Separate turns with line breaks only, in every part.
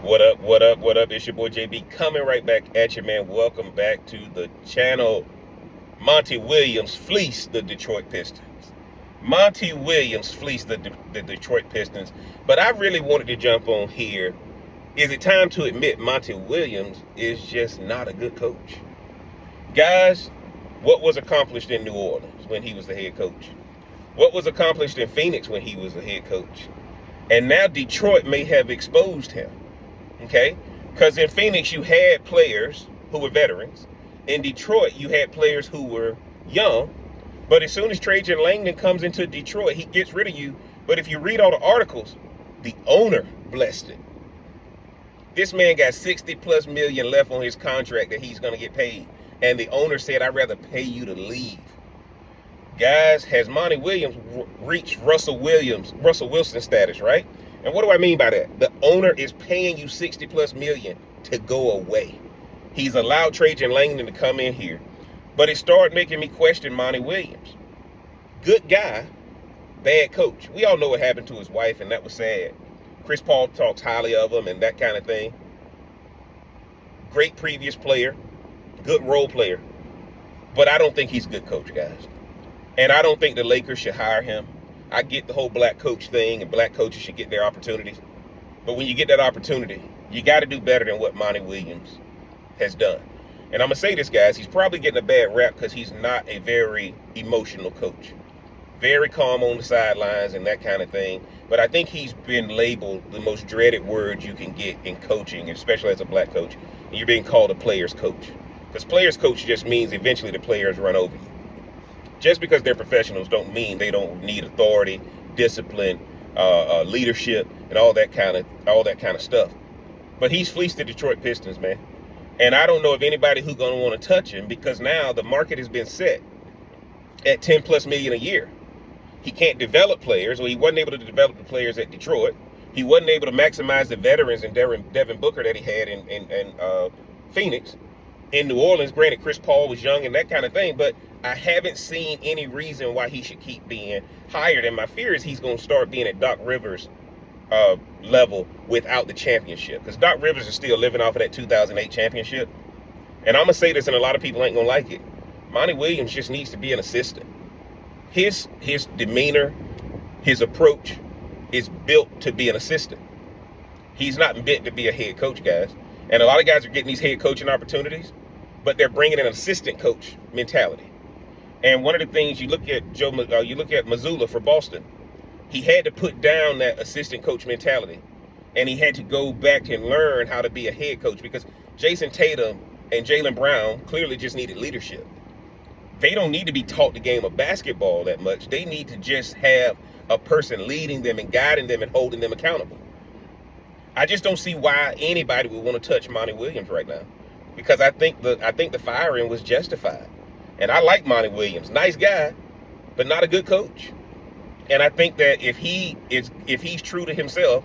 What up, what up, what up? It's your boy JB coming right back at you, man. Welcome back to the channel. Monty Williams fleeced the Detroit Pistons. Monty Williams fleeced the Detroit Pistons. But I really wanted to jump on here. Is it time to admit Monty Williams is just not a good coach? Guys, what was accomplished in New Orleans when he was the head coach? What was accomplished in Phoenix when he was the head coach? And now Detroit may have exposed him. Okay? Because in Phoenix, you had players who were veterans. In Detroit, you had players who were young. But as soon as Trajan Langdon comes into Detroit, he gets rid of you. But if you read all the articles, the owner blessed it. This man got 60 plus million left on his contract that he's going to get paid. And the owner said, I'd rather pay you to leave. Guys, has Monty Williams reached Russell Wilson status, right? And what do I mean by that? The owner is paying you 60 plus million to go away. He's allowed Trajan Langdon to come in here. But it started making me question Monty Williams. Good guy, bad coach. We all know what happened to his wife, and that was sad. Chris Paul talks highly of him and that kind of thing. Great previous player, good role player. But I don't think he's a good coach, guys. And I don't think the Lakers should hire him. I get the whole black coach thing, and black coaches should get their opportunities. But when you get that opportunity, you got to do better than what Monty Williams has done. And I'm going to say this, guys, he's probably getting a bad rap because he's not a very emotional coach. Very calm on the sidelines and that kind of thing. But I think he's been labeled the most dreaded word you can get in coaching, especially as a black coach. And you're being called a player's coach. Because player's coach just means eventually the players run over you. Just because they're professionals don't mean they don't need authority, discipline, leadership, and all that kind of stuff. But he's fleeced the Detroit Pistons, man. And I don't know if anybody who's gonna want to touch him, because now the market has been set at 10 plus million a year. He can't develop players, or he wasn't able to develop the players at Detroit. He wasn't able to maximize the veterans and Devin Booker that he had in Phoenix. In New Orleans, granted, Chris Paul was young and that kind of thing, but I haven't seen any reason why he should keep being hired. And my fear is he's going to start being at Doc Rivers' level without the championship. Because Doc Rivers is still living off of that 2008 championship. And I'm going to say this, and a lot of people ain't going to like it. Monty Williams just needs to be an assistant. His demeanor, his approach is built to be an assistant. He's not meant to be a head coach, guys. And a lot of guys are getting these head coaching opportunities, but they're bringing an assistant coach mentality. And one of the things you look at Mazzulla for Boston, he had to put down that assistant coach mentality, and he had to go back and learn how to be a head coach, because Jason Tatum and Jaylen Brown clearly just needed leadership. They don't need to be taught the game of basketball that much. They need to just have a person leading them and guiding them and holding them accountable. I just don't see why anybody would want to touch Monty Williams right now, because I think the firing was justified. And I like Monty Williams, nice guy, but not a good coach. And I think that if he's true to himself,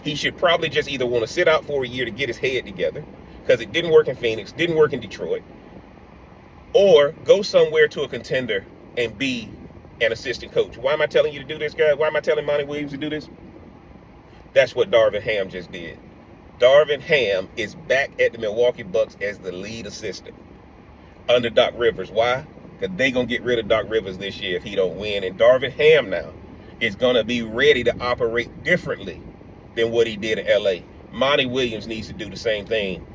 he should probably just either want to sit out for a year to get his head together, because it didn't work in Phoenix, didn't work in Detroit, or go somewhere to a contender and be an assistant coach. Why am I telling you to do this, guy? Why am I telling Monty Williams to do this? That's what Darvin Ham just did. Darvin Ham is back at the Milwaukee Bucks as the lead assistant under Doc Rivers. Why? Because they're going to get rid of Doc Rivers this year if he don't win. And Darvin Ham now is going to be ready to operate differently than what he did in L.A. Monty Williams needs to do the same thing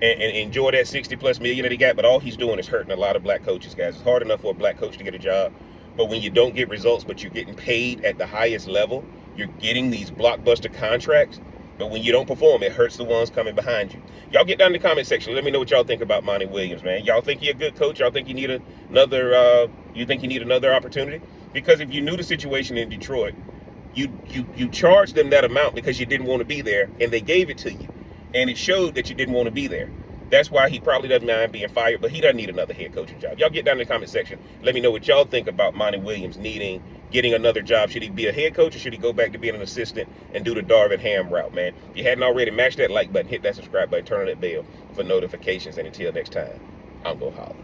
and enjoy that 60 plus million that he got. But all he's doing is hurting a lot of black coaches, guys. It's hard enough for a black coach to get a job. But when you don't get results, but you're getting paid at the highest level, you're getting these blockbuster contracts, but when you don't perform, it hurts the ones coming behind you. Y'all get down in the comment section. Let me know what y'all think about Monty Williams, man. Y'all think he a good coach? Y'all think you need another opportunity? Because if you knew the situation in Detroit, you charged them that amount because you didn't want to be there, and they gave it to you, and it showed that you didn't want to be there. That's why he probably doesn't mind being fired, but he doesn't need another head coaching job. Y'all get down in the comment section. Let me know what y'all think about Monty Williams getting another job. Should he be a head coach, or should he go back to being an assistant and do the Darvin Ham route, man? If you hadn't already, mash that like button, hit that subscribe button, turn on that bell for notifications. And until next time, I'm going to holler.